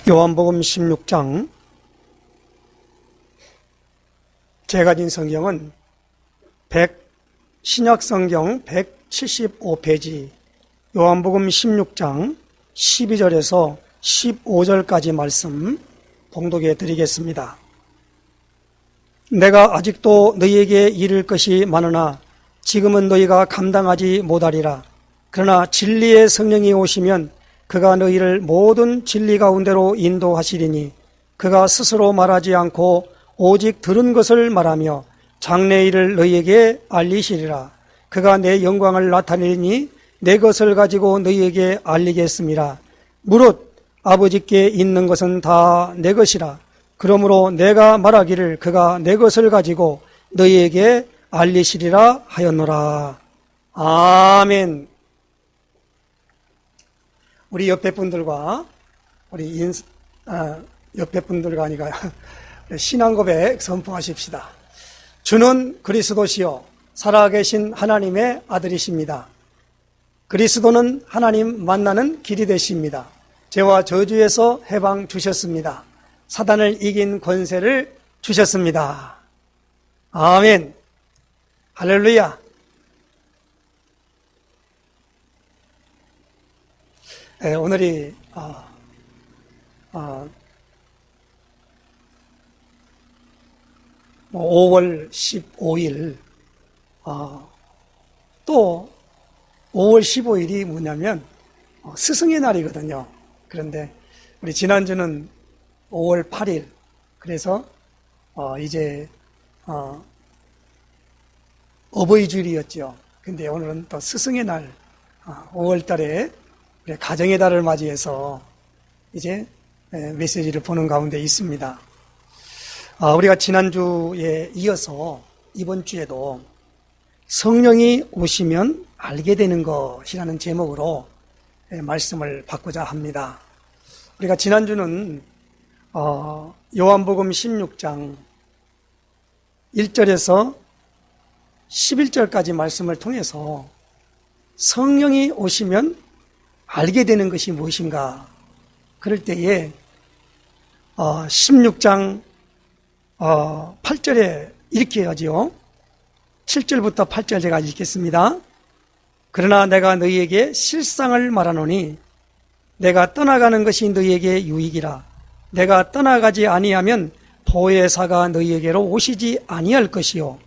요한복음 16장, 제가 진 성경은 신약성경 175페이지 요한복음 16장 12절에서 15절까지 말씀 봉독해 드리겠습니다. 내가 아직도 너희에게 이를 것이 많으나 지금은 너희가 감당하지 못하리라. 그러나 진리의 성령이 오시면 그가 너희를 모든 진리 가운데로 인도하시리니 그가 스스로 말하지 않고 오직 들은 것을 말하며 장래 일을 너희에게 알리시리라. 그가 내 영광을 나타내리니 내 것을 가지고 너희에게 알리겠습니다. 무릇 아버지께 있는 것은 다 내 것이라. 그러므로 내가 말하기를 그가 내 것을 가지고 너희에게 알리시리라 하였노라. 아멘. 우리 옆에 분들과 옆에 분들과 아니라 신앙 고백 선포하십시다. 주는 그리스도시요 살아계신 하나님의 아들이십니다. 그리스도는 하나님 만나는 길이 되십니다. 죄와 저주에서 해방 주셨습니다. 사단을 이긴 권세를 주셨습니다. 아멘. 할렐루야. 오늘이 5월 15일 또 5월 15일이 뭐냐면 스승의 날이거든요. 그런데 우리 지난주는 5월 8일 그래서 이제 어버이 주일이었죠. 근데 오늘은 또 스승의 날 5월 달에 우리 가정의 달을 맞이해서 이제 메시지를 보는 가운데 있습니다. 우리가 지난주에 이어서 이번 주에도 성령이 오시면 알게 되는 것이라는 제목으로 말씀을 받고자 합니다. 우리가 지난주는 요한복음 16장 1절에서 11절까지 말씀을 통해서 성령이 오시면 알게 되는 것이 무엇인가? 그럴 때에 16장 8절에 이렇게 하지요. 7절부터 8절 제가 읽겠습니다. 그러나 내가 너희에게 실상을 말하노니 내가 떠나가는 것이 너희에게 유익이라. 내가 떠나가지 아니하면 보혜사가 너희에게로 오시지 아니할 것이요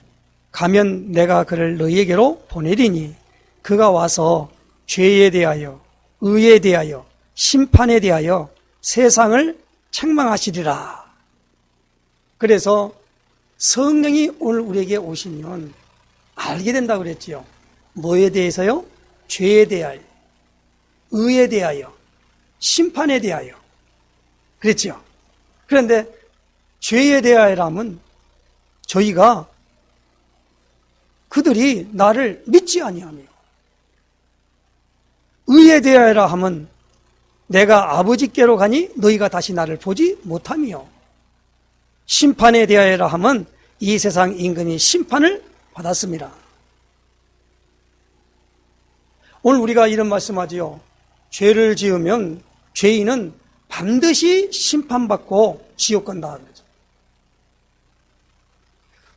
가면 내가 그를 너희에게로 보내리니 그가 와서 죄에 대하여 의에 대하여 심판에 대하여 세상을 책망하시리라. 그래서 성령이 오늘 우리에게 오시면 알게 된다고 그랬지요. 뭐에 대해서요? 죄에 대하여, 의에 대하여, 심판에 대하여. 그랬지요. 그런데 죄에 대하여라면 저희가 그들이 나를 믿지 아니하며 의에 대하여라 하면 내가 아버지께로 가니 너희가 다시 나를 보지 못하며 심판에 대하여라 하면 이 세상 인간이 심판을 받았습니다. 오늘 우리가 이런 말씀하지요. 죄를 지으면 죄인은 반드시 심판받고 지옥 간다.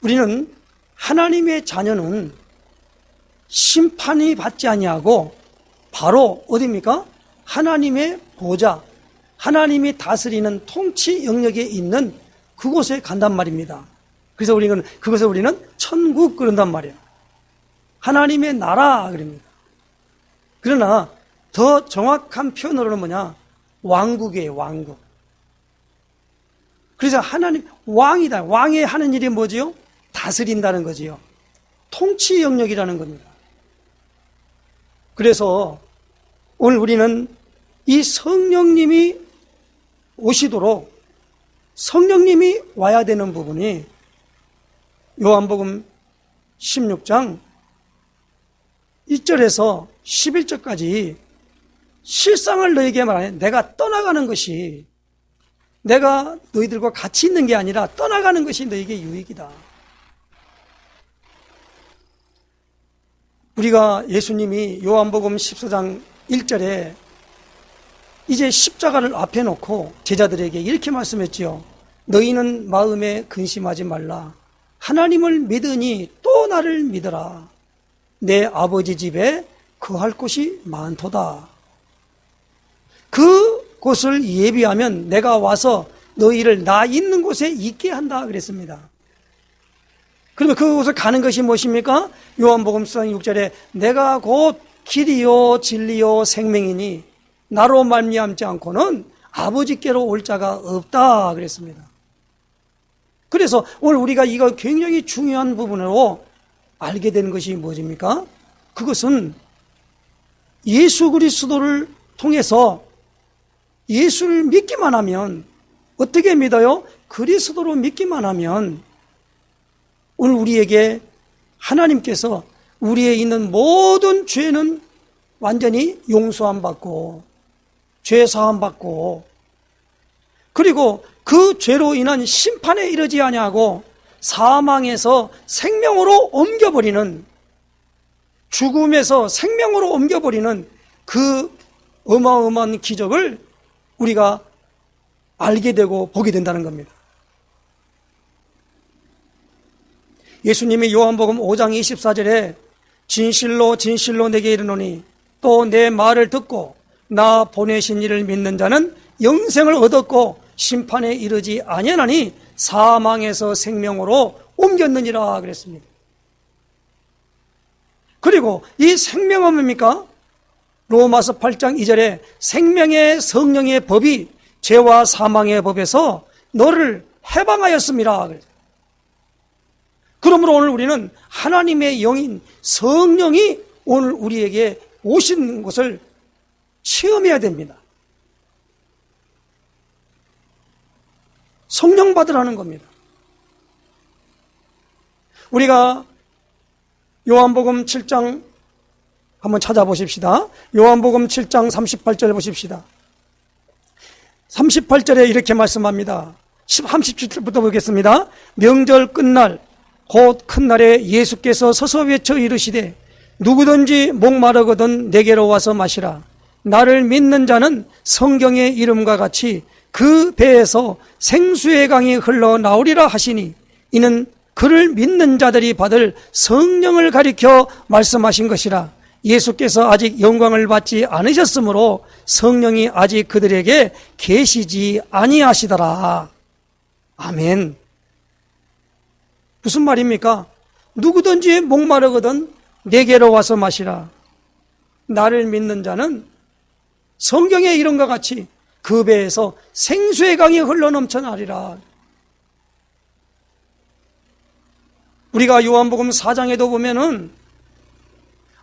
우리는 하나님의 자녀는 심판이 받지 아니하고 바로 어디입니까? 하나님의 보좌, 하나님이 다스리는 통치 영역에 있는 그곳에 간단 말입니다. 그래서 그것을 우리는 천국 그런단 말이에요. 하나님의 나라 그럽니다. 그러나 더 정확한 표현으로는 뭐냐? 왕국이에요, 왕국. 그래서 하나님 왕이다. 왕이 하는 일이 뭐지요? 다스린다는 거지요. 통치 영역이라는 겁니다. 그래서 오늘 우리는 이 성령님이 오시도록 성령님이 와야 되는 부분이 요한복음 16장 1절에서 11절까지 실상을 너에게 말하네. 내가 떠나가는 것이 내가 너희들과 같이 있는 게 아니라 떠나가는 것이 너에게 유익이다. 우리가 예수님이 요한복음 14장 1절에 이제 십자가를 앞에 놓고 제자들에게 이렇게 말씀했지요. 너희는 마음에 근심하지 말라. 하나님을 믿으니 또 나를 믿어라. 내 아버지 집에 거할 곳이 많도다. 그곳을 예비하면 내가 와서 너희를 나 있는 곳에 있게 한다 그랬습니다. 그러면 그곳을 가는 것이 무엇입니까? 요한복음 4장 6절에 내가 곧 길이요 진리요 생명이니 나로 말미암지 않고는 아버지께로 올 자가 없다 그랬습니다. 그래서 오늘 우리가 이거 굉장히 중요한 부분으로 알게 되는 것이 무엇입니까? 그것은 예수 그리스도를 통해서 예수를 믿기만 하면, 어떻게 믿어요? 그리스도로 믿기만 하면 오늘 우리에게 하나님께서 우리에 있는 모든 죄는 완전히 용서함 받고 죄 사함 받고, 그리고 그 죄로 인한 심판에 이르지 아니하고 사망에서 생명으로 옮겨버리는, 죽음에서 생명으로 옮겨버리는 그 어마어마한 기적을 우리가 알게 되고 보게 된다는 겁니다. 예수님이 요한복음 5장 24절에 진실로 진실로 내게 이르노니 또 내 말을 듣고 나 보내신 이를 믿는 자는 영생을 얻었고 심판에 이르지 아니하나니 사망에서 생명으로 옮겼느니라 그랬습니다. 그리고 이 생명은 뭡니까? 로마서 8장 2절에 생명의 성령의 법이 죄와 사망의 법에서 너를 해방하였습니다. 그러므로 오늘 우리는 하나님의 영인 성령이 오늘 우리에게 오신 것을 체험해야 됩니다. 성령 받으라는 겁니다. 우리가 요한복음 7장 한번 찾아보십시다. 요한복음 7장 38절 보십시다. 38절에 이렇게 말씀합니다. 37절부터 보겠습니다. 명절 끝날 곧 큰 날에 예수께서 서서 외쳐 이르시되 누구든지 목마르거든 내게로 와서 마시라. 나를 믿는 자는 성경의 이름과 같이 그 배에서 생수의 강이 흘러나오리라 하시니 이는 그를 믿는 자들이 받을 성령을 가리켜 말씀하신 것이라. 예수께서 아직 영광을 받지 않으셨으므로 성령이 아직 그들에게 계시지 아니하시더라. 아멘. 무슨 말입니까? 누구든지 목마르거든 내게로 와서 마시라. 나를 믿는 자는 성경의 이름과 같이 그 배에서 생수의 강이 흘러넘쳐나리라. 우리가 요한복음 4장에도 보면은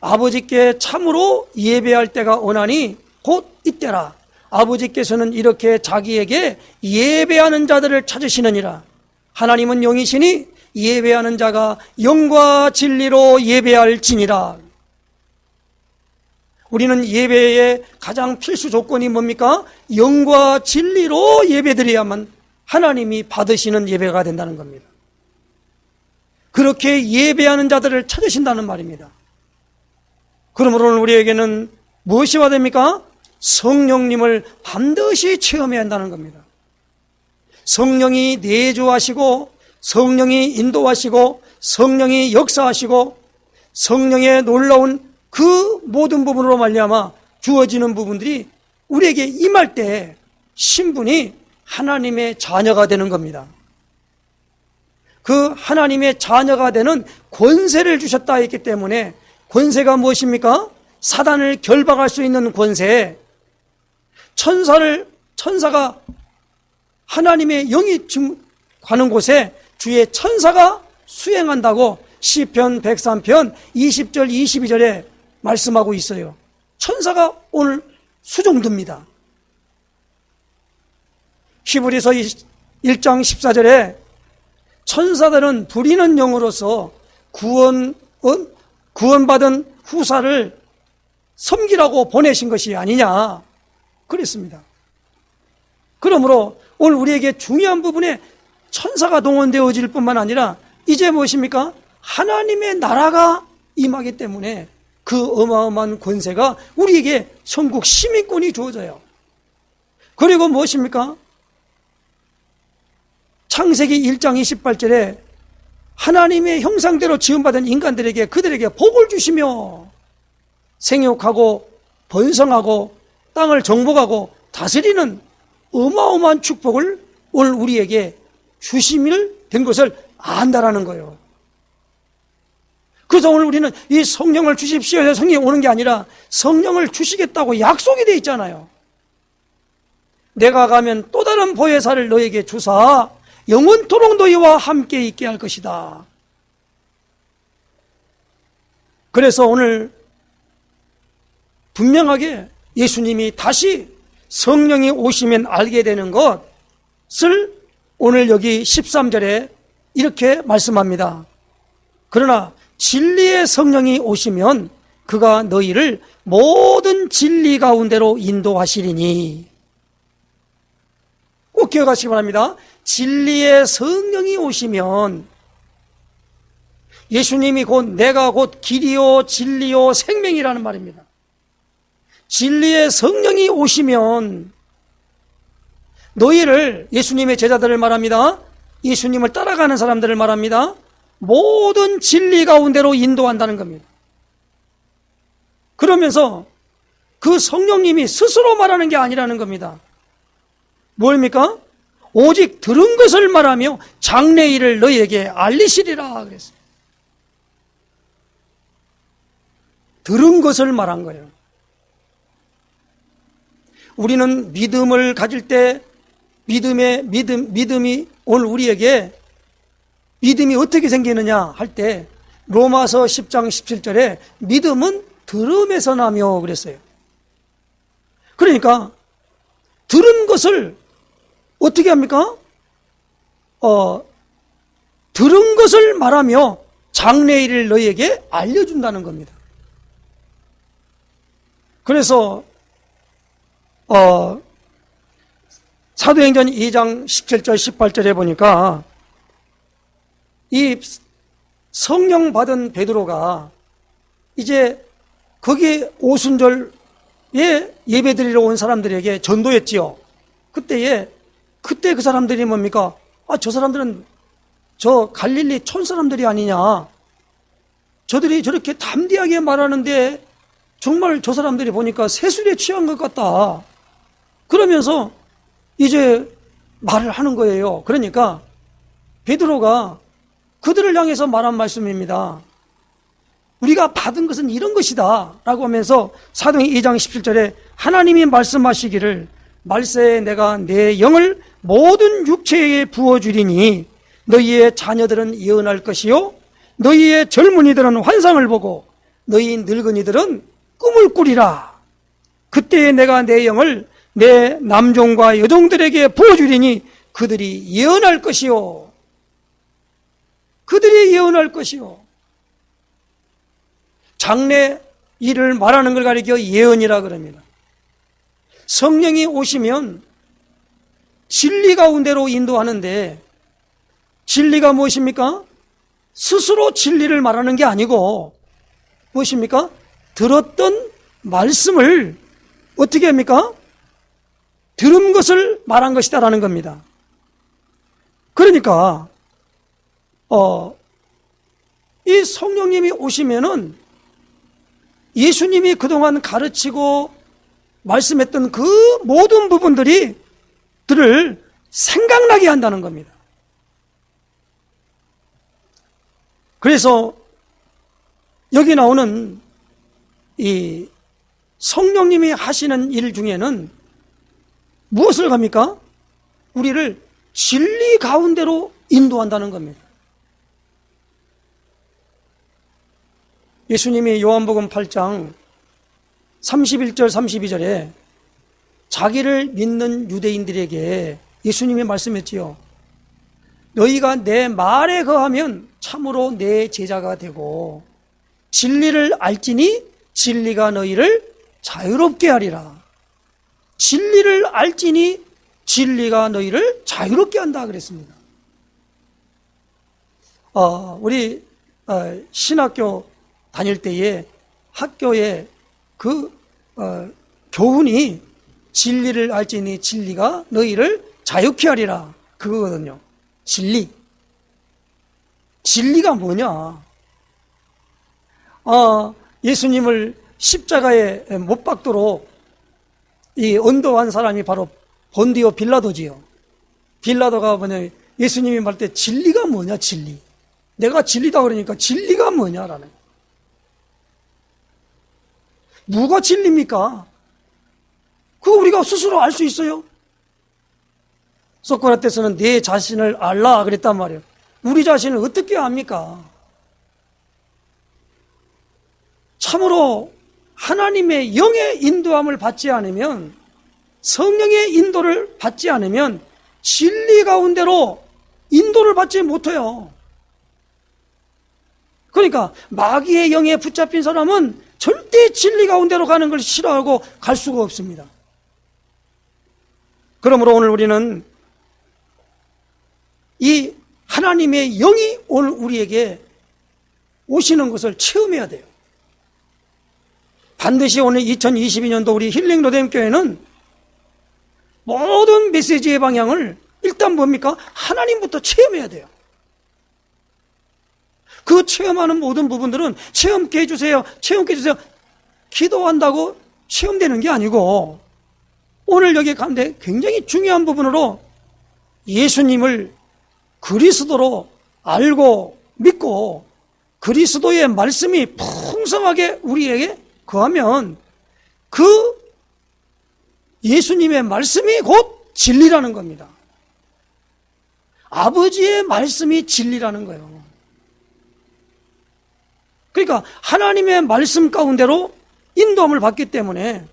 아버지께 참으로 예배할 때가 오나니 곧 이때라. 아버지께서는 이렇게 자기에게 예배하는 자들을 찾으시느니라. 하나님은 영이시니 예배하는 자가 영과 진리로 예배할지니라. 우리는 예배의 가장 필수 조건이 뭡니까? 영과 진리로 예배드려야만 하나님이 받으시는 예배가 된다는 겁니다. 그렇게 예배하는 자들을 찾으신다는 말입니다. 그러므로 오늘 우리에게는 무엇이 와야 됩니까? 성령님을 반드시 체험해야 한다는 겁니다. 성령이 내주하시고 성령이 인도하시고 성령이 역사하시고 성령의 놀라운 그 모든 부분으로 말미암아 주어지는 부분들이 우리에게 임할 때 신분이 하나님의 자녀가 되는 겁니다. 그 하나님의 자녀가 되는 권세를 주셨다 했기 때문에, 권세가 무엇입니까? 사단을 결박할 수 있는 권세. 천사가 하나님의 영이 가는 곳에 주의 천사가 수행한다고 시편 103편 20절 22절에 말씀하고 있어요. 천사가 오늘 수종듭니다. 히브리서 1장 14절에 천사들은 부리는 영으로서 구원받은 후사를 섬기라고 보내신 것이 아니냐 그랬습니다. 그러므로 오늘 우리에게 중요한 부분에 천사가 동원되어질 뿐만 아니라 이제 무엇입니까? 하나님의 나라가 임하기 때문에 그 어마어마한 권세가 우리에게 천국 시민권이 주어져요. 그리고 무엇입니까? 창세기 1장 28절에 하나님의 형상대로 지음받은 인간들에게 그들에게 복을 주시며 생육하고 번성하고 땅을 정복하고 다스리는 어마어마한 축복을 오늘 우리에게 주심을 된 것을 안다라는 거예요. 그래서 오늘 우리는 이 성령을 주십시오 해서 성령이 오는 게 아니라 성령을 주시겠다고 약속이 되어 있잖아요. 내가 가면 또 다른 보혜사를 너에게 주사 영원토록 너희와 함께 있게 할 것이다. 그래서 오늘 분명하게 예수님이 다시 성령이 오시면 알게 되는 것을 오늘 여기 13절에 이렇게 말씀합니다. 그러나 진리의 성령이 오시면 그가 너희를 모든 진리 가운데로 인도하시리니. 꼭 기억하시기 바랍니다. 진리의 성령이 오시면, 예수님이 곧 내가 곧 길이요 진리요 생명이라는 말입니다. 진리의 성령이 오시면 너희를, 예수님의 제자들을 말합니다. 예수님을 따라가는 사람들을 말합니다. 모든 진리 가운데로 인도한다는 겁니다. 그러면서 그 성령님이 스스로 말하는 게 아니라는 겁니다. 뭡니까? 오직 들은 것을 말하며 장래일을 너희에게 알리시리라 그랬어요. 들은 것을 말한 거예요. 우리는 믿음을 가질 때 믿음이 오늘 우리에게 믿음이 어떻게 생기느냐 할 때 로마서 10장 17절에 믿음은 들음에서 나며 그랬어요. 그러니까 들은 것을 어떻게 합니까? 들은 것을 말하며 장래일을 너희에게 알려준다는 겁니다. 그래서 사도행전 2장 17절 18절에 보니까 이 성령 받은 베드로가 이제 거기 오순절에 예배드리러 온 사람들에게 전도했지요. 그때 그 사람들이 뭡니까? 저 사람들은 저 갈릴리 촌 사람들이 아니냐. 저들이 저렇게 담대하게 말하는데 정말 저 사람들이 보니까 세술에 취한 것 같다. 그러면서 이제 말을 하는 거예요. 그러니까 베드로가 그들을 향해서 말한 말씀입니다. 우리가 받은 것은 이런 것이다 라고 하면서 사도행전 2장 17절에 하나님이 말씀하시기를 말세에 내가 내 영을 모든 육체에 부어주리니 너희의 자녀들은 예언할 것이요 너희의 젊은이들은 환상을 보고 너희 늙은이들은 꿈을 꾸리라. 그때에 내가 내 영을 내 남종과 여종들에게 부어주리니 그들이 예언할 것이요. 그들이 예언할 것이요. 장래 일을 말하는 걸 가리켜 예언이라 그럽니다. 성령이 오시면 진리 가운데로 인도하는데 진리가 무엇입니까? 스스로 진리를 말하는 게 아니고 무엇입니까? 들었던 말씀을 어떻게 합니까? 들은 것을 말한 것이다라는 겁니다. 그러니까 이 성령님이 오시면은 예수님이 그동안 가르치고 말씀했던 그 모든 부분들을 생각나게 한다는 겁니다. 그래서 여기 나오는 이 성령님이 하시는 일 중에는 무엇을 합니까? 우리를 진리 가운데로 인도한다는 겁니다. 예수님이 요한복음 8장 31절 32절에 자기를 믿는 유대인들에게 예수님이 말씀했지요. 너희가 내 말에 거하면 참으로 내 제자가 되고 진리를 알지니 진리가 너희를 자유롭게 하리라. 진리를 알지니 진리가 너희를 자유롭게 한다 그랬습니다. 우리 신학교 다닐 때에 학교에 그 교훈이 진리를 알지니 진리가 너희를 자유케 하리라. 그거거든요. 진리. 진리가 뭐냐? 예수님을 십자가에 못 박도록 이 언도한 사람이 바로 본디오 빌라도지요. 빌라도가 뭐냐? 예수님이 말할 때 진리가 뭐냐? 진리. 내가 진리다 그러니까 진리가 뭐냐라는. 뭐가 진리입니까? 그거 우리가 스스로 알 수 있어요? 소크라테스는 내 자신을 알라 그랬단 말이에요. 우리 자신을 어떻게 압니까? 참으로 하나님의 영의 인도함을 받지 않으면, 성령의 인도를 받지 않으면 진리 가운데로 인도를 받지 못해요. 그러니까 마귀의 영에 붙잡힌 사람은 절대 진리 가운데로 가는 걸 싫어하고 갈 수가 없습니다. 그러므로 오늘 우리는 이 하나님의 영이 오늘 우리에게 오시는 것을 체험해야 돼요. 반드시 오늘 2022년도 우리 힐링 로뎀 교회는 모든 메시지의 방향을 일단 뭡니까? 하나님부터 체험해야 돼요. 그 체험하는 모든 부분들은 체험케 해주세요, 체험케 해주세요. 기도한다고 체험되는 게 아니고, 오늘 여기 가운데 굉장히 중요한 부분으로 예수님을 그리스도로 알고 믿고 그리스도의 말씀이 풍성하게 우리에게 거하면 그 예수님의 말씀이 곧 진리라는 겁니다. 아버지의 말씀이 진리라는 거예요. 그러니까 하나님의 말씀 가운데로 인도함을 받기 때문에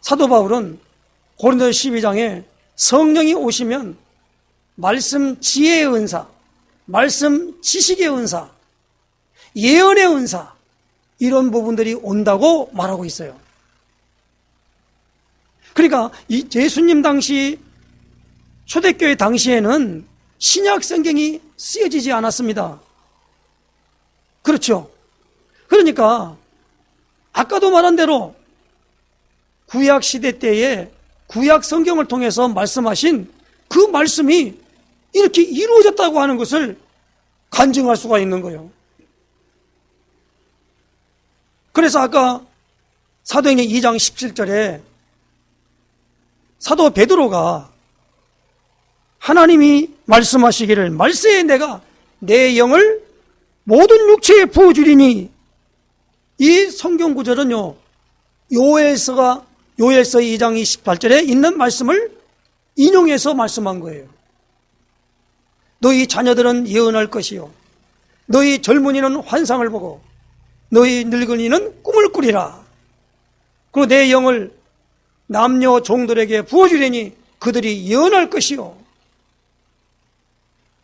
사도 바울은 고린도서 12장에 성령이 오시면 말씀 지혜의 은사, 말씀 지식의 은사, 예언의 은사, 이런 부분들이 온다고 말하고 있어요. 그러니까 이 예수님 당시, 초대교회 당시에는 신약 성경이 쓰여지지 않았습니다. 그렇죠. 그러니까 아까도 말한 대로 구약 시대 때에 구약 성경을 통해서 말씀하신 그 말씀이 이렇게 이루어졌다고 하는 것을 간증할 수가 있는 거예요. 그래서 아까 사도행전 2장 17절에 사도 베드로가 하나님이 말씀하시기를 말세에 내가 내 영을 모든 육체에 부어주리니, 이 성경 구절은요, 요엘서 2장 28절에 있는 말씀을 인용해서 말씀한 거예요. 너희 자녀들은 예언할 것이요, 너희 젊은이는 환상을 보고 너희 늙은이는 꿈을 꾸리라. 그리고 내 영을 남녀 종들에게 부어주리니 그들이 예언할 것이요.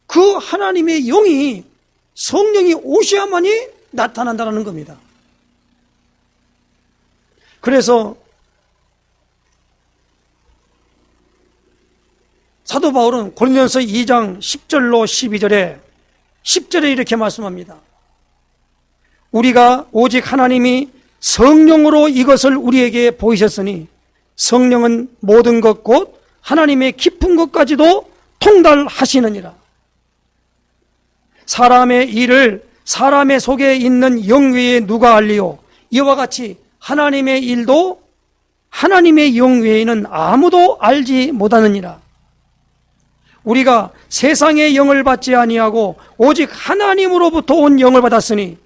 그 하나님의 영이, 성령이 오셔야만이 나타난다는 겁니다. 그래서 사도 바울은 고린도전서 2장 10절로 10절에 이렇게 말씀합니다. 우리가 오직 하나님이 성령으로 이것을 우리에게 보이셨으니 성령은 모든 것 곧 하나님의 깊은 것까지도 통달하시느니라. 사람의 일을 사람의 속에 있는 영 외에 누가 알리요? 이와 같이 하나님의 일도 하나님의 영 외에는 아무도 알지 못하느니라. 우리가 세상의 영을 받지 아니하고 오직 하나님으로부터 온 영을 받았으니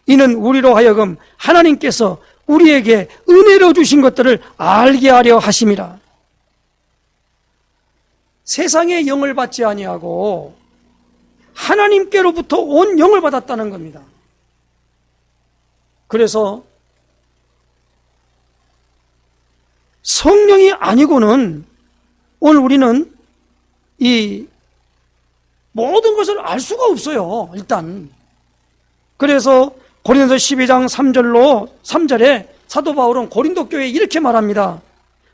이는 우리로 하여금 하나님께서 우리에게 은혜로 주신 것들을 알게 하려 하심이라. 세상의 영을 받지 아니하고 하나님께로부터 온 영을 받았다는 겁니다. 그래서 성령이 아니고는 오늘 우리는 이 모든 것을 알 수가 없어요. 일단. 그래서 고린도서 12장 3절에 사도 바울은 고린도 교회에 이렇게 말합니다.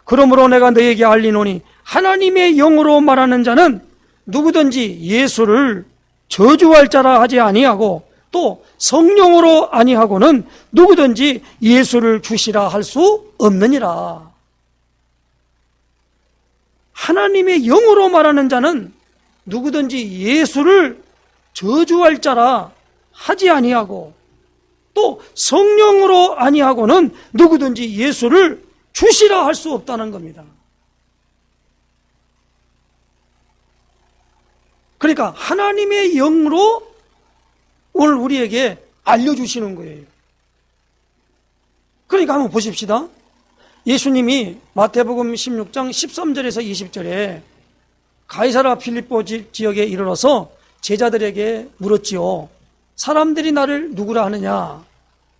그러므로 내가 너에게 알리노니 하나님의 영으로 말하는 자는 누구든지 예수를 저주할 자라 하지 아니하고 또 성령으로 아니하고는 누구든지 예수를 주시라 할 수 없느니라. 하나님의 영으로 말하는 자는 누구든지 예수를 저주할 자라 하지 아니하고 또 성령으로 아니하고는 누구든지 예수를 주시라 할 수 없다는 겁니다. 그러니까 하나님의 영으로 오늘 우리에게 알려주시는 거예요. 그러니까 한번 보십시다. 예수님이 마태복음 16장 13절에서 20절에 가이사라 필립보 지역에 이르러서 제자들에게 물었지요. 사람들이 나를 누구라 하느냐?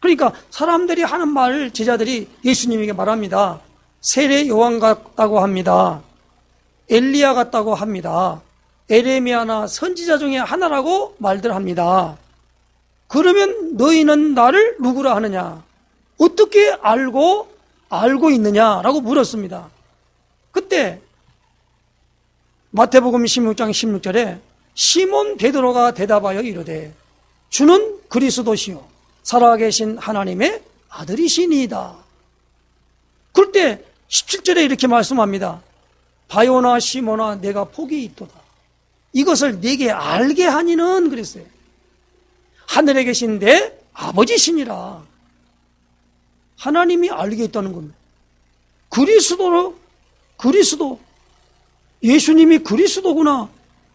그러니까 사람들이 하는 말을 제자들이 예수님에게 말합니다. 세례 요한 같다고 합니다. 엘리야 같다고 합니다. 에레미야나 선지자 중에 하나라고 말들 합니다. 그러면 너희는 나를 누구라 하느냐? 어떻게 알고 있느냐라고 물었습니다. 그때 마태복음 16장 16절에 시몬 베드로가 대답하여 이르되 주는 그리스도시요 살아계신 하나님의 아들이시니이다. 그럴 때 17절에 이렇게 말씀합니다. 바요나 시몬아 내가 복이 있도다. 이것을 네게 알게 하니는 그랬어요. 하늘에 계신 내 아버지시니라. 하나님이 알게 있다는 겁니다. 그리스도 예수님이 그리스도구나.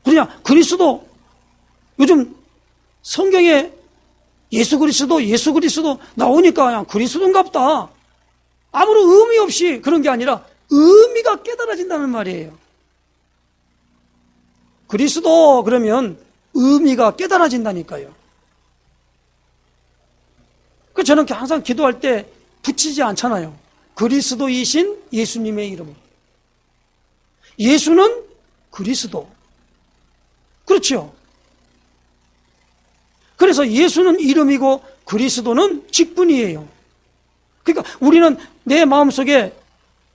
그냥 그리스도 요즘 성경에 예수 그리스도 나오니까 그냥 그리스도인가 보다. 아무런 의미 없이 그런 게 아니라 의미가 깨달아진다는 말이에요. 그리스도 그러면 의미가 깨달아진다니까요. 그 저는 항상 기도할 때 붙이지 않잖아요. 그리스도이신 예수님의 이름. 예수는 그리스도. 그렇죠. 그래서 예수는 이름이고 그리스도는 직분이에요. 그러니까 우리는 내 마음속에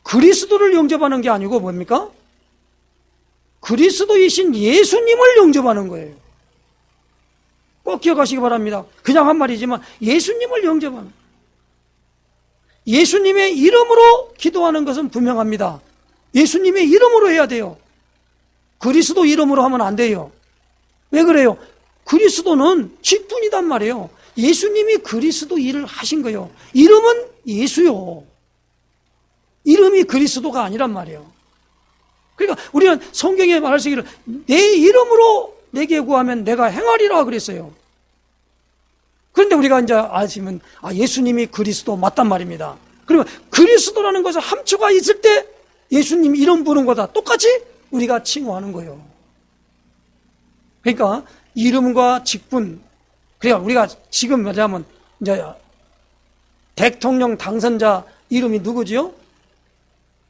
그리스도를 영접하는 게 아니고 뭡니까? 그리스도이신 예수님을 영접하는 거예요. 꼭 기억하시기 바랍니다. 그냥 한 말이지만 예수님을 영접하는, 예수님의 이름으로 기도하는 것은 분명합니다. 예수님의 이름으로 해야 돼요. 그리스도 이름으로 하면 안 돼요. 왜 그래요? 그리스도는 직분이단 말이에요. 예수님이 그리스도 일을 하신 거예요. 이름은 예수요. 이름이 그리스도가 아니란 말이에요. 그러니까 우리는 성경에 말하시기를 내 이름으로 내게 구하면 내가 행하리라 그랬어요. 그런데 우리가 이제 아시면 예수님이 그리스도 맞단 말입니다. 그러면 그리스도라는 것은 함초가 있을 때 예수님 이름 부르는 거다 똑같이 우리가 칭호하는 거예요. 그러니까 이름과 직분, 그러니까 우리가 지금 말하자면 이제 대통령 당선자 이름이 누구지요?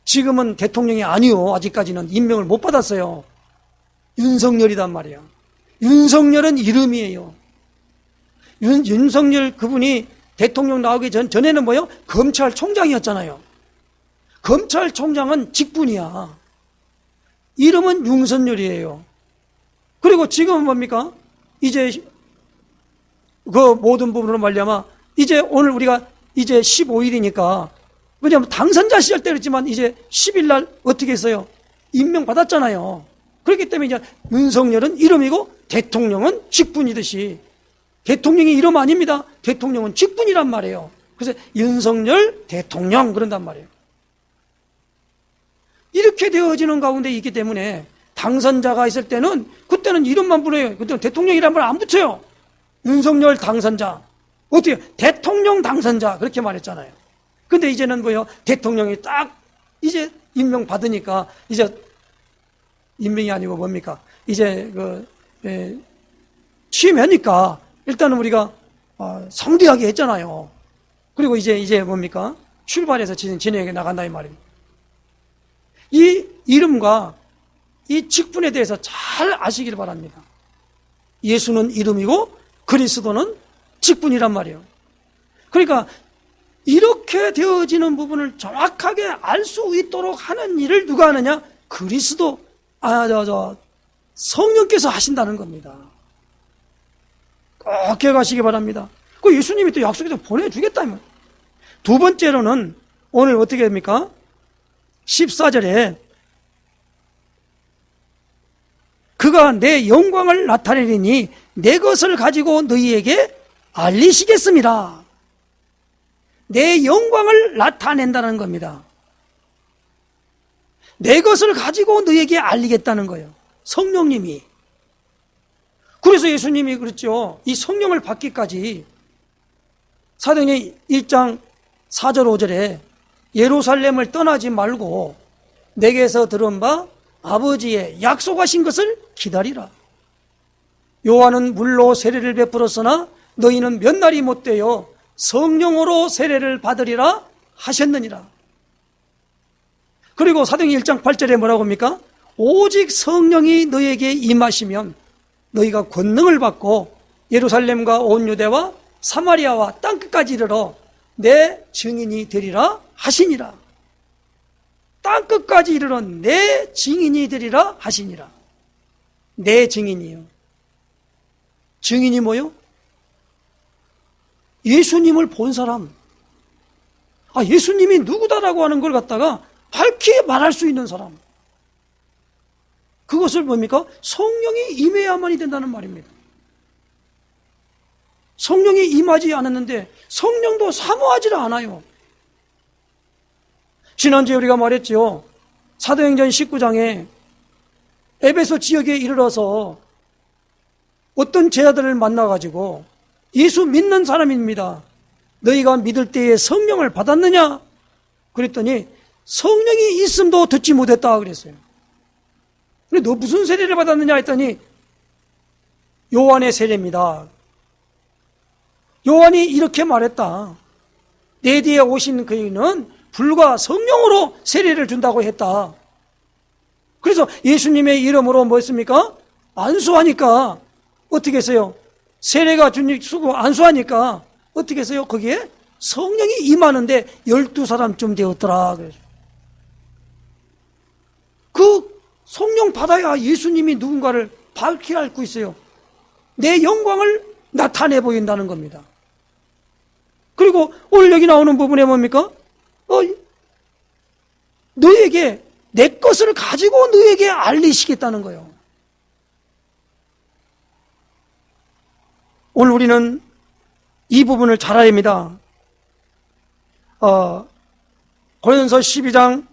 지금은 대통령이 아니요. 아직까지는 임명을 못 받았어요. 윤석열이단 말이에요. 윤석열은 이름이에요. 윤석열 그분이 대통령 나오기 전에는 뭐예요? 검찰총장이었잖아요. 검찰총장은 직분이야. 이름은 윤석열이에요. 그리고 지금은 뭡니까? 이제 그 모든 부분으로 말미암아 이제 오늘 우리가 이제 15일이니까 왜냐하면 당선자 시절 때 그랬지만 이제 10일 날 어떻게 했어요? 임명받았잖아요. 그렇기 때문에 이제 윤석열은 이름이고 대통령은 직분이듯이 대통령이 이름 아닙니다. 대통령은 직분이란 말이에요. 그래서 윤석열 대통령 그런단 말이에요. 이렇게 되어지는 가운데 있기 때문에 당선자가 있을 때는 그때는 이름만 부르요. 그때는 대통령이란 말 안 붙여요. 윤석열 당선자. 어떻게 대통령 당선자 그렇게 말했잖아요. 근데 이제는 뭐예요? 대통령이 딱 이제 임명 받으니까 이제 임명이 아니고 뭡니까? 이제 취임하니까 일단은 우리가 성대하게 했잖아요. 그리고 이제 뭡니까? 출발해서 진행해 나간다 이 말입니다. 이 이름과 이 직분에 대해서 잘 아시길 바랍니다. 예수는 이름이고 그리스도는 직분이란 말이에요. 그러니까 이렇게 되어지는 부분을 정확하게 알 수 있도록 하는 일을 누가 하느냐? 성령께서 하신다는 겁니다. 꼭 기억하시기 바랍니다. 그 예수님이 또 약속해서 보내주겠다면. 두 번째로는 오늘 어떻게 됩니까? 14절에 그가 내 영광을 나타내리니 내 것을 가지고 너희에게 알리시겠습니다. 내 영광을 나타낸다는 겁니다. 내 것을 가지고 너희에게 알리겠다는 거예요. 성령님이. 그래서 예수님이 그랬죠. 이 성령을 받기까지 사도행전 1장 4절 5절에 예루살렘을 떠나지 말고 내게서 들은 바 아버지의 약속하신 것을 기다리라. 요한은 물로 세례를 베풀었으나 너희는 몇 날이 못되어 성령으로 세례를 받으리라 하셨느니라. 그리고 사도행전 1장 8절에 뭐라고 합니까? 오직 성령이 너희에게 임하시면 너희가 권능을 받고 예루살렘과 온 유대와 사마리아와 땅끝까지 이르러 내 증인이 되리라 하시니라. 땅끝까지 이르러 내 증인이 되리라 하시니라. 내 증인이요. 증인이 뭐요? 예수님을 본 사람. 예수님이 누구다라고 하는 걸 갖다가 밝히 말할 수 있는 사람. 그것을 뭡니까? 성령이 임해야만이 된다는 말입니다. 성령이 임하지 않았는데 성령도 사모하지 않아요. 지난주에 우리가 말했죠. 사도행전 19장에 에베소 지역에 이르러서 어떤 제자들을 만나가지고 예수 믿는 사람입니다. 너희가 믿을 때에 성령을 받았느냐? 그랬더니 성령이 있음도 듣지 못했다 그랬어요. 근데 너 무슨 세례를 받았느냐 했더니 요한의 세례입니다. 요한이 이렇게 말했다. 내 뒤에 오신 그이는 불과 성령으로 세례를 준다고 했다. 그래서 예수님의 이름으로 뭐 했습니까? 안수하니까 어떻게 했어요? 세례가 주고 안수하니까 어떻게 했어요? 거기에 성령이 임하는데 12사람쯤 되었더라. 그래서 그 성령 받아야 예수님이 누군가를 밝히 알고 있어요. 내 영광을 나타내 보인다는 겁니다. 그리고 오늘 여기 나오는 부분에 뭡니까? 너에게 내 것을 가지고 너에게 알리시겠다는 거예요. 오늘 우리는 이 부분을 잘 알아야 합니다. 고린도서 12장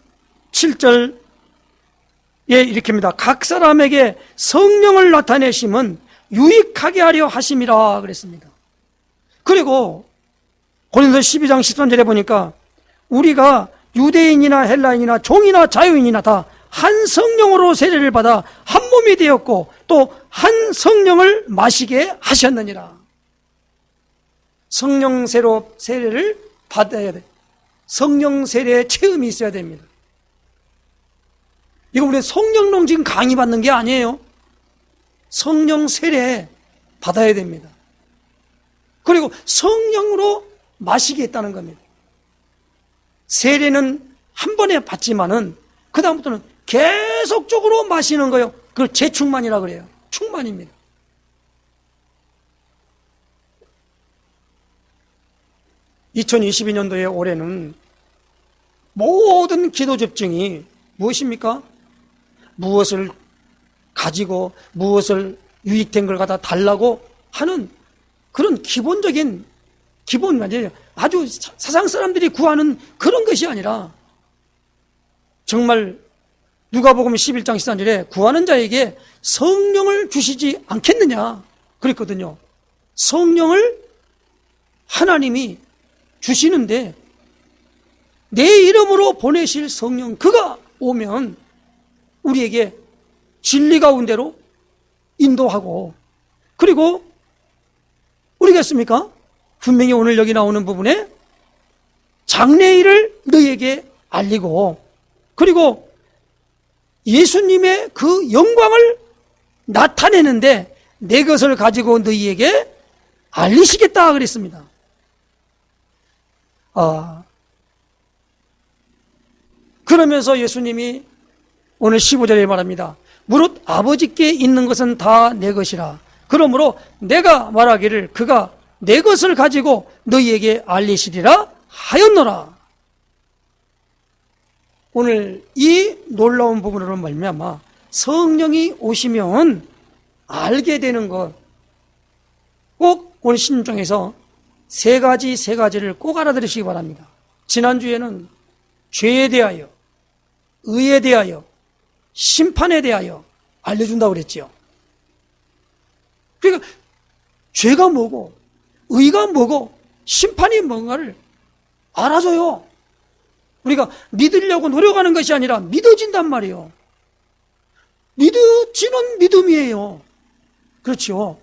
7절에 이렇게입니다. 각 사람에게 성령을 나타내심은 유익하게 하려 하심이라 그랬습니다. 그리고 고린도서 12장 13절에 보니까 우리가 유대인이나 헬라인이나 종이나 자유인이나 다 한 성령으로 세례를 받아 한 몸이 되었고 또 한 성령을 마시게 하셨느니라. 성령 세례를 받아야 돼. 성령 세례의 체험이 있어야 됩니다. 이거 우리 성령론 지금 강의 받는 게 아니에요. 성령 세례 받아야 됩니다. 그리고 성령으로 마시겠다는 겁니다. 세례는 한 번에 받지만은 그 다음부터는 계속적으로 마시는 거예요. 그걸 재충만이라고 그래요. 충만입니다. (2022년도에) 올해는 모든 기도 집중이 무엇입니까? 무엇을 가지고 무엇을 유익된 걸 갖다 달라고 하는 그런 기본적인 기본 아주 세상 사람들이 구하는 그런 것이 아니라 정말 누가복음 11장 13절에 구하는 자에게 성령을 주시지 않겠느냐 그랬거든요. 성령을 하나님이 주시는데 내 이름으로 보내실 성령 그가 오면 우리에게 진리 가운데로 인도하고 그리고 우리겠습니까? 분명히 오늘 여기 나오는 부분에 장래일을 너희에게 알리고 그리고 예수님의 그 영광을 나타내는데 내 것을 가지고 너희에게 알리시겠다 그랬습니다. 그러면서 예수님이 오늘 15절에 말합니다. 무릇 아버지께 있는 것은 다 내 것이라 그러므로 내가 말하기를 그가 내 것을 가지고 너희에게 알리시리라 하였노라. 오늘 이 놀라운 부분으로 말미암아 성령이 오시면 알게 되는 것, 꼭 오늘 신중에서 세 가지를 꼭 알아들으시기 바랍니다. 지난주에는 죄에 대하여, 의에 대하여, 심판에 대하여 알려준다고 그랬지요. 그러니까 죄가 뭐고 의가 뭐고 심판이 뭔가를 알아줘요. 우리가 믿으려고 노력하는 것이 아니라 믿어진단 말이에요. 믿어지는 믿음이에요. 그렇죠.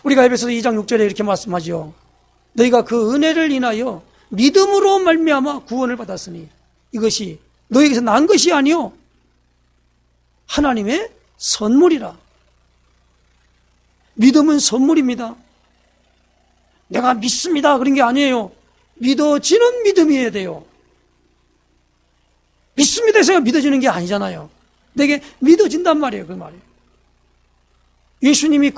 우리가 에베소서 2장 6절에 이렇게 말씀하죠. 너희가 그 은혜를 인하여 믿음으로 말미암아 구원을 받았으니 이것이 너희에게서 난 것이 아니요 하나님의 선물이라. 믿음은 선물입니다. 내가 믿습니다 그런 게 아니에요. 믿어지는 믿음이어야 돼요. 믿습니다 해서 믿어지는 게 아니잖아요. 내게 믿어진단 말이에요. 그 말이에요. 예수님이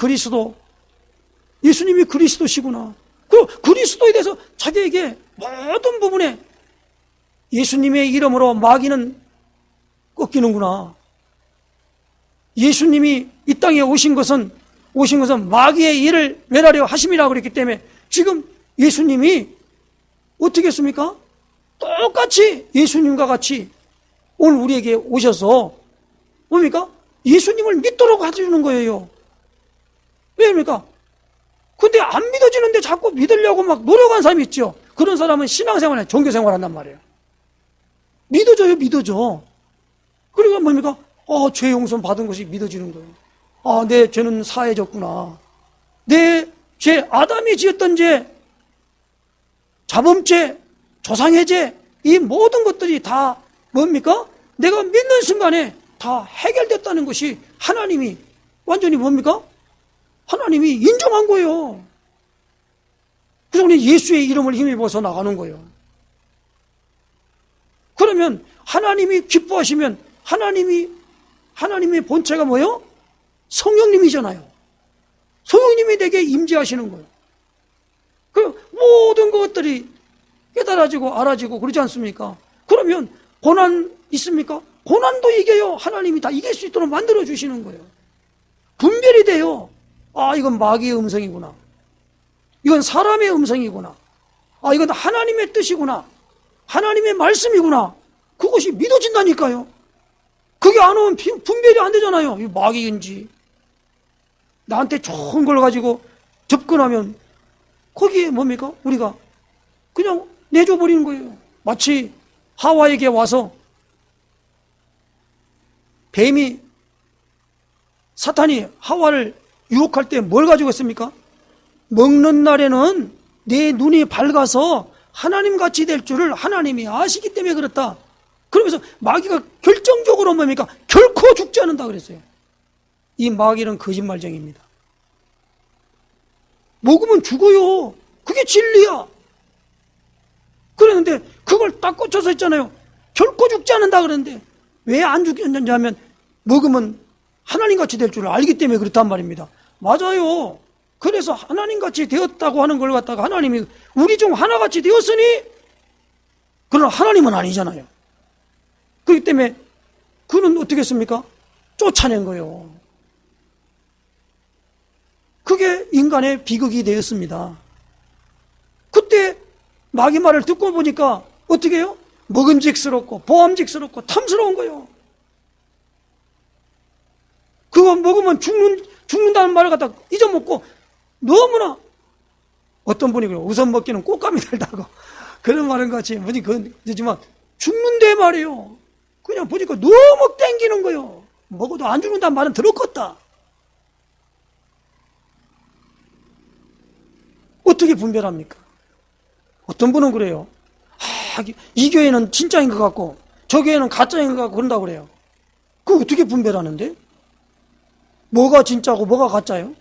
그리스도시구나. 그리고 그리스도에 대해서 자기에게 모든 부분에 예수님의 이름으로 마귀는 꺾이는구나. 예수님이 이 땅에 오신 것은 마귀의 일을 멸하려 하심이라고 그랬기 때문에 지금 예수님이 어떻게 했습니까? 똑같이 예수님과 같이 오늘 우리에게 오셔서 뭡니까? 예수님을 믿도록 해주는 거예요. 왜입니까? 근데 안 믿어지는데 자꾸 믿으려고 막 노력한 사람이 있죠. 그런 사람은 신앙생활, 종교생활 한단 말이에요. 믿어져. 그러니까 뭡니까? 죄 용서 받은 것이 믿어지는 거예요. 내 죄는 사해졌구나. 내 죄, 아담이 지었던 죄, 자범죄, 조상해죄, 이 모든 것들이 다 뭡니까? 내가 믿는 순간에 다 해결됐다는 것이 하나님이 완전히 뭡니까? 하나님이 인정한 거예요. 그래서 우리 예수의 이름을 힘입어서 나가는 거예요. 그러면 하나님이 기뻐하시면 하나님의 본체가 뭐예요? 성령님이잖아요. 성령님이 내게 임재하시는 거예요. 그 모든 것들이 깨달아지고 알아지고 그러지 않습니까? 그러면 고난 있습니까? 고난도 이겨요. 하나님이 다 이길 수 있도록 만들어 주시는 거예요. 분별이 돼요. 이건 마귀의 음성이구나. 이건 사람의 음성이구나. 이건 하나님의 뜻이구나. 하나님의 말씀이구나. 그것이 믿어진다니까요. 그게 안 오면 분별이 안 되잖아요. 이 마귀인지 나한테 좋은 걸 가지고 접근하면 거기에 뭡니까? 우리가 그냥 내줘버리는 거예요. 마치 하와에게 와서 사탄이 하와를 유혹할 때 뭘 가지고 있습니까? 먹는 날에는 내 눈이 밝아서 하나님같이 될 줄을 하나님이 아시기 때문에 그렇다. 그러면서 마귀가 결정적으로 뭡니까? 결코 죽지 않는다 그랬어요. 이 마귀는 거짓말쟁이입니다. 먹으면 죽어요. 그게 진리야. 그랬는데 그걸 딱 꽂혀서 했잖아요. 결코 죽지 않는다 그랬는데 왜 안 죽였냐면 먹으면 하나님같이 될 줄을 알기 때문에 그렇단 말입니다. 맞아요. 그래서 하나님같이 되었다고 하는 걸 갖다가 하나님이 우리 중 하나같이 되었으니 그러나 하나님은 아니잖아요. 그렇기 때문에 그는 어떻게 했습니까? 쫓아낸 거예요. 그게 인간의 비극이 되었습니다. 그때 마귀 말을 듣고 보니까 어떻게 해요? 먹음직스럽고 보암직스럽고 탐스러운 거예요. 그거 먹으면 죽는다는 말을 갖다 잊어먹고 너무나 어떤 분이 그래요. 우선 먹기는 꽃감이 달다고 그런 말은 같이 뭐지 그지만 죽는데 말이에요. 그냥 보니까 너무 땡기는 거예요. 먹어도 안 죽는다는 말은 들었겠다. 어떻게 분별합니까? 어떤 분은 그래요. 이 교회는 진짜인 것 같고 저 교회는 가짜인 것 같고 그런다고 그래요. 그거 어떻게 분별하는데? 뭐가 진짜고 뭐가 가짜예요?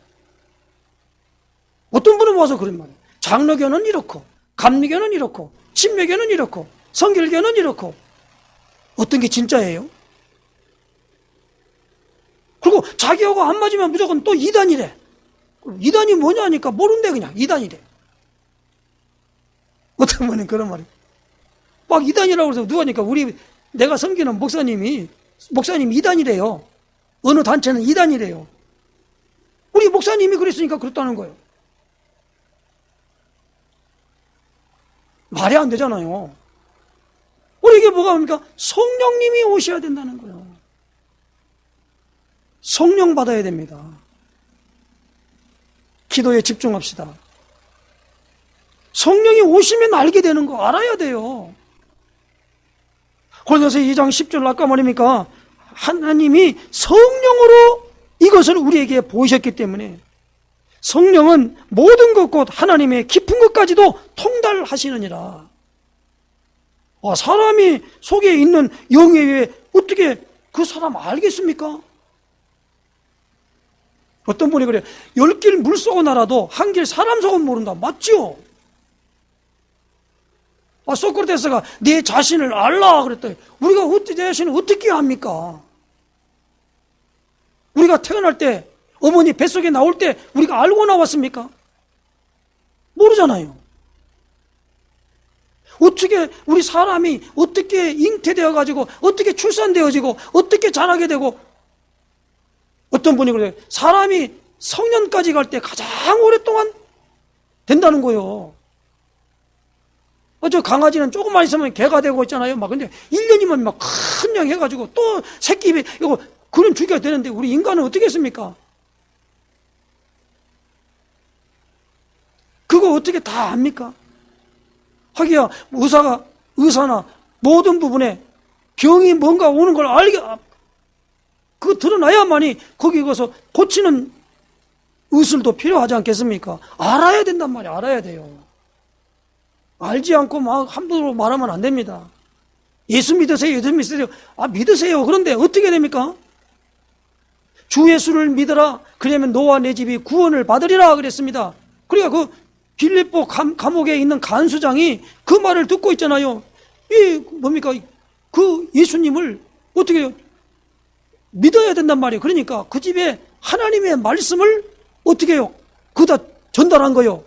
어떤 분은 와서 그런 말이에요. 장로교는 이렇고 감리교는 이렇고 침례교는 이렇고 성결교는 이렇고 어떤 게 진짜예요? 그리고 자기하고 안 맞으면 무조건 또 이단이래. 이단이 뭐냐니까 모른대. 그냥 이단이래. 어떤 분은 그런 말이에요. 막 이단이라고 해서 누가니까 내가 섬기는 목사님 이단이래요. 어느 단체는 이단이래요. 우리 목사님이 그랬으니까 그렇다는 거예요. 말이 안 되잖아요. 우리에게 뭐가 옵니까? 성령님이 오셔야 된다는 거예요. 성령 받아야 됩니다. 기도에 집중합시다. 성령이 오시면 알게 되는 거 알아야 돼요. 고린도서 2장 10절 아까 말입니까? 하나님이 성령으로 이것을 우리에게 보이셨기 때문에 성령은 모든 것 곧 하나님의 깊은 것까지도 통달하시느니라. 사람이 속에 있는 영에 의해 어떻게 그 사람 알겠습니까? 어떤 분이 그래요. 10길 물속은 알아도 한 길 사람 속은 모른다. 맞죠? 소크라테스가 내 자신을 알라 그랬더니 우리가 내 자신을 어떻게 압니까? 우리가 태어날 때 어머니 뱃속에 나올 때 우리가 알고 나왔습니까? 모르잖아요. 어떻게 우리 사람이 어떻게 잉태되어 가지고 어떻게 출산되어지고 어떻게 자라게 되고 어떤 분이 그래요. 사람이 성년까지 갈 때 가장 오랫동안 된다는 거예요. 저 강아지는 조금만 있으면 개가 되고 있잖아요. 근데 1년이면 막 큰 양 해가지고 또 새끼 이거 그런 주기가 되는데 우리 인간은 어떻게 했습니까? 그거 어떻게 다 압니까? 하기야 의사나 모든 부분에 병이 뭔가 오는 걸 그거 드러나야만이 거기 가서 고치는 의술도 필요하지 않겠습니까? 알아야 된단 말이에요. 알아야 돼요. 알지 않고 막 함부로 말하면 안 됩니다. 예수 믿으세요. 예수 믿으세요. 믿으세요. 그런데 어떻게 됩니까? 주 예수를 믿어라. 그러면 너와 내 집이 구원을 받으리라 그랬습니다. 그러니까 그 빌립보 감옥에 있는 간수장이 그 말을 듣고 있잖아요. 그 예수님을 어떻게 믿어야 된단 말이에요. 그러니까 그 집에 하나님의 말씀을 어떻게 해요? 그다 전달한 거예요.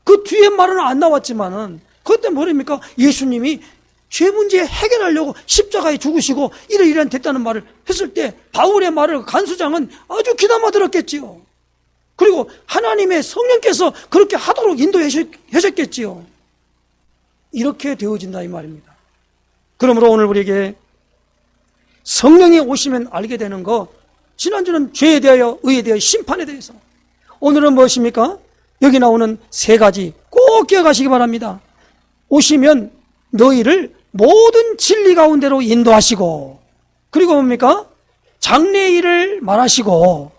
그 뒤에 말은 안 나왔지만은 그때 뭐랍니까? 예수님이 죄 문제 해결하려고 십자가에 죽으시고 이러이러한 됐다는 말을 했을 때 바울의 말을 간수장은 아주 귀담아 들었겠지요. 그리고 하나님의 성령께서 그렇게 하도록 인도하셨겠지요. 이렇게 되어진다 이 말입니다. 그러므로 오늘 우리에게 성령이 오시면 알게 되는 거, 지난주는 죄에 대하여 의에 대하여 심판에 대해서, 오늘은 무엇입니까? 여기 나오는 세 가지 꼭 기억하시기 바랍니다. 오시면 너희를 모든 진리 가운데로 인도하시고, 그리고 뭡니까? 장래의 일을 말하시고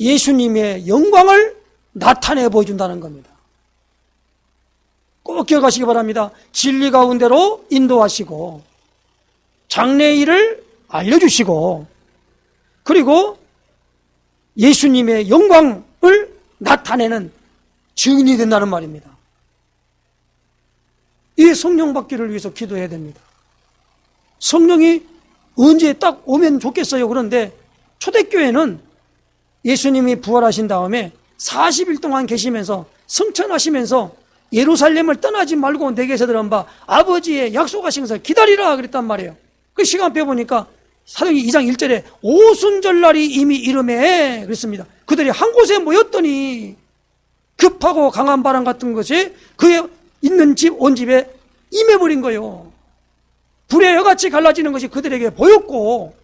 예수님의 영광을 나타내 보여준다는 겁니다. 꼭 기억하시기 바랍니다. 진리 가운데로 인도하시고 장래의 일을 알려주시고 그리고 예수님의 영광을 나타내는 증인이 된다는 말입니다. 이 성령 받기를 위해서 기도해야 됩니다. 성령이 언제 딱 오면 좋겠어요. 그런데 초대교회는 예수님이 부활하신 다음에 40일 동안 계시면서 성천하시면서 예루살렘을 떠나지 말고 내게서 들은 바 아버지의 약속하신 것을 기다리라 그랬단 말이에요. 그 시간표 보니까 사도행전 2장 1절에 오순절날이 이미 이르매 그랬습니다. 그들이 한 곳에 모였더니 급하고 강한 바람 같은 것이 그의 있는 집 온 집에 임해버린 거예요. 불의 여같이 갈라지는 것이 그들에게 보였고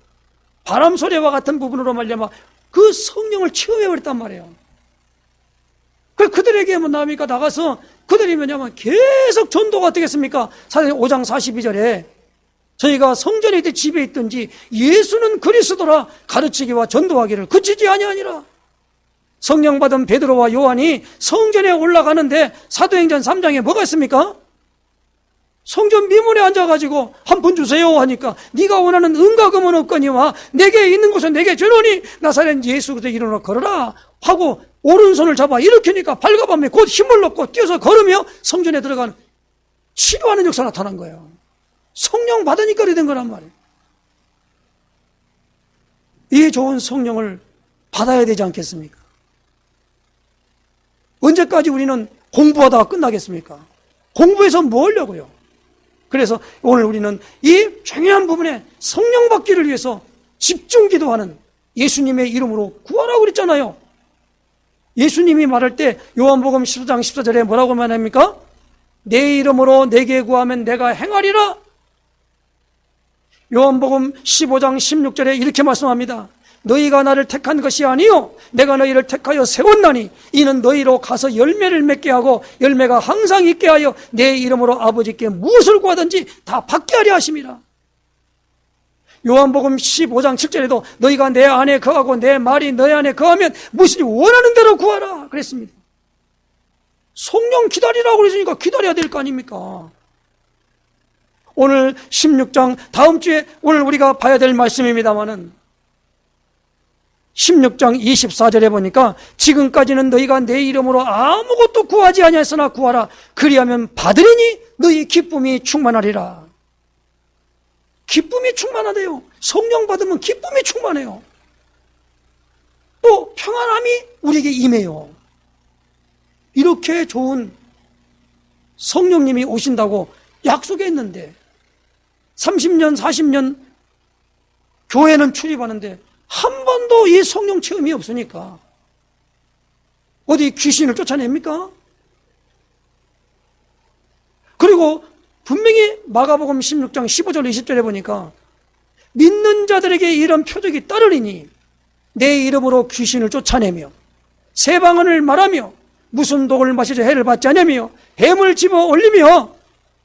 바람 소리와 같은 부분으로 말미암아 그 성령을 체험해버렸단 말이에요. 그들에게 뭐 나옵니까? 나가서 그들이 뭐냐면 계속 전도가 어떻겠습니까? 사도행전 5장 42절에 저희가 성전에 있든 집에 있든지 예수는 그리스도라 가르치기와 전도하기를 그치지 아니하니라. 성령 받은 베드로와 요한이 성전에 올라가는데 사도행전 3장에 뭐가 있습니까? 성전 미문에 앉아가지고 한 푼 주세요 하니까 네가 원하는 은과 금은 없거니와 내게 있는 것은 내게 주노니 나사렛 예수 그리스도 이름으로 걸어라 하고 오른손을 잡아 일으키니까 발가밤에 곧 힘을 얻고 뛰어서 걸으며 성전에 들어가는 치료하는 역사가 나타난 거예요. 성령 받으니까 그래 된 거란 말이에요. 이 좋은 성령을 받아야 되지 않겠습니까? 언제까지 우리는 공부하다가 끝나겠습니까? 공부해서 뭐 하려고요? 그래서 오늘 우리는 이 중요한 부분에 성령 받기를 위해서 집중 기도하는, 예수님의 이름으로 구하라고 그랬잖아요. 예수님이 말할 때 요한복음 14장 14절에 뭐라고 말합니까? 내 이름으로 내게 구하면 내가 행하리라. 요한복음 15장 16절에 이렇게 말씀합니다. 너희가 나를 택한 것이 아니요 내가 너희를 택하여 세웠나니 이는 너희로 가서 열매를 맺게 하고 열매가 항상 있게 하여 내 이름으로 아버지께 무엇을 구하든지 다 받게 하려 하심이라. 요한복음 15장 7절에도 너희가 내 안에 거하고 내 말이 너희 안에 거하면 무엇이든지 원하는 대로 구하라 그랬습니다. 성령 기다리라고 그랬으니까 기다려야 될 거 아닙니까? 오늘 16장 다음 주에 오늘 우리가 봐야 될 말씀입니다마는 16장 24절에 보니까 지금까지는 너희가 내 이름으로 아무것도 구하지 아니하였으나 구하라 그리하면 받으리니 너희 기쁨이 충만하리라. 기쁨이 충만하대요. 성령 받으면 기쁨이 충만해요. 또 평안함이 우리에게 임해요. 이렇게 좋은 성령님이 오신다고 약속했는데 30년 40년 교회는 출입하는데 한 번도 이 성령 체험이 없으니까 어디 귀신을 쫓아냅니까? 그리고 분명히 마가복음 16장 15절 20절에 보니까 믿는 자들에게 이런 표적이 따르리니 내 이름으로 귀신을 쫓아내며 새 방언을 말하며 무슨 독을 마시자 해를 받지 않으며 뱀을 집어 올리며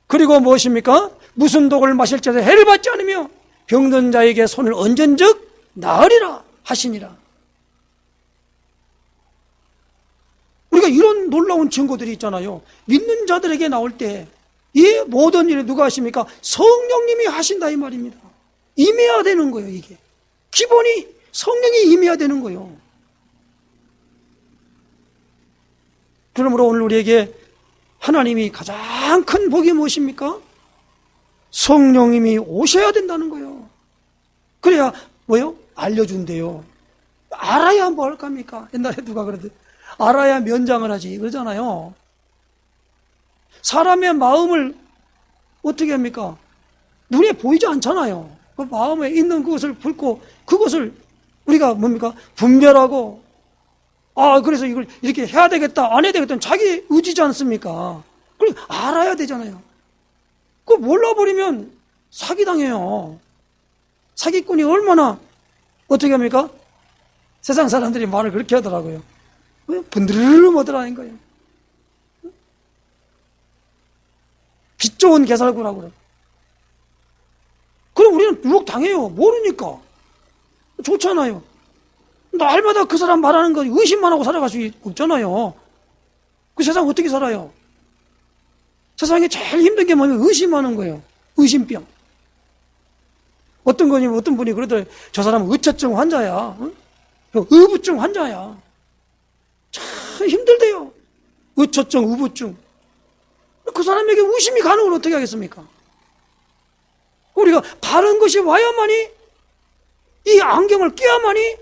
그리고 무엇입니까? 무슨 독을 마실 자도 해를 받지 않으며 병든 자에게 손을 얹은즉 나으리라 하시니라. 우리가 이런 놀라운 증거들이 있잖아요. 믿는 자들에게 나올 때 이 모든 일을 누가 하십니까? 성령님이 하신다 이 말입니다. 임해야 되는 거예요. 이게 기본이 성령이 임해야 되는 거예요. 그러므로 오늘 우리에게 하나님이 가장 큰 복이 무엇입니까? 성령님이 오셔야 된다는 거예요. 그래야 뭐요? 알려준대요. 알아야 뭐 할 겁니까? 옛날에 누가 그러듯 알아야 면장을 하지 그러잖아요. 사람의 마음을 어떻게 합니까? 눈에 보이지 않잖아요. 그 마음에 있는 그것을 훑고 그것을 우리가 뭡니까? 분별하고 그래서 이걸 이렇게 해야 되겠다 안 해야 되겠다는 자기 의지지 않습니까? 그걸 알아야 되잖아요. 그거 몰라버리면 사기당해요. 사기꾼이 얼마나 어떻게 합니까? 세상 사람들이 말을 그렇게 하더라고요. 분드르르 뭐더라는 거예요. 빛 좋은 개살구라고 그래요. 그럼 우리는 유혹당해요. 모르니까. 좋잖아요. 날마다 그 사람 말하는 거 의심만 하고 살아갈 수 없잖아요. 그 세상 어떻게 살아요? 세상에 제일 힘든 게 뭐냐면 의심하는 거예요. 의심병. 어떤 분이 그러더라고요. 저 사람은 의처증 환자야. 의부증 환자야. 참 힘들대요. 의처증, 의부증. 그 사람에게 의심이 가는 걸 어떻게 하겠습니까? 우리가 바른 것이 와야만이 이 안경을 껴야만이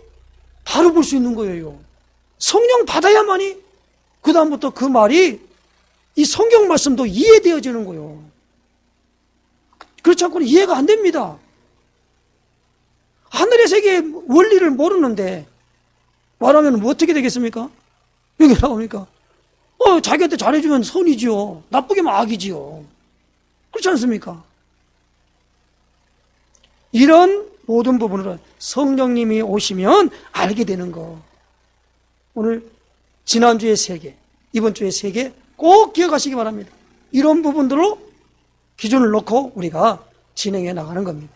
바로 볼 수 있는 거예요. 성령 받아야만이 그 다음부터 그 말이 이 성경 말씀도 이해되어지는 거예요. 그렇지 않고는 이해가 안 됩니다. 하늘의 세계의 원리를 모르는데 말하면 뭐 어떻게 되겠습니까? 여기 나옵니까? 자기한테 잘해주면 선이지요. 나쁘게면 악이지요. 그렇지 않습니까? 이런 모든 부분으로 성령님이 오시면 알게 되는 거. 오늘 지난주의 세계, 이번 주의 세계 꼭 기억하시기 바랍니다. 이런 부분들로 기준을 놓고 우리가 진행해 나가는 겁니다.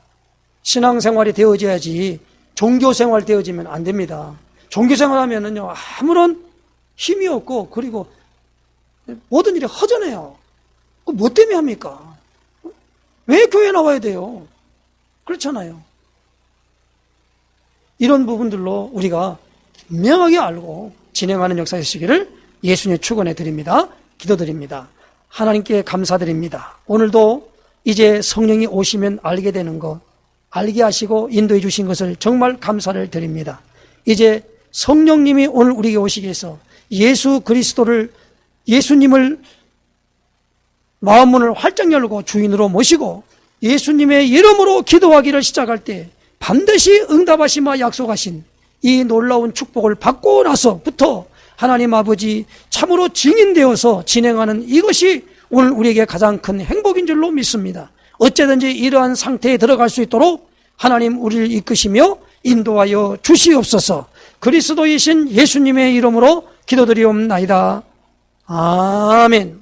신앙생활이 되어져야지 종교생활 되어지면 안 됩니다. 종교생활 하면은요, 아무런 힘이 없고, 그리고 모든 일이 허전해요. 뭐 때문에 합니까? 왜 교회 나와야 돼요? 그렇잖아요. 이런 부분들로 우리가 분명하게 알고 진행하는 역사이시기를 예수님 축원해 드립니다. 기도드립니다. 하나님께 감사드립니다. 오늘도 이제 성령이 오시면 알게 되는 것, 알게 하시고 인도해 주신 것을 정말 감사를 드립니다. 이제 성령님이 오늘 우리에게 오시기 위해서 예수 그리스도를, 예수님을 마음문을 활짝 열고 주인으로 모시고 예수님의 이름으로 기도하기를 시작할 때 반드시 응답하시마 약속하신 이 놀라운 축복을 받고 나서부터 하나님 아버지 참으로 증인되어서 진행하는 이것이 오늘 우리에게 가장 큰 행복인 줄로 믿습니다. 어쨌든지 이러한 상태에 들어갈 수 있도록 하나님 우리를 이끄시며 인도하여 주시옵소서. 그리스도이신 예수님의 이름으로 기도드리옵나이다. 아멘.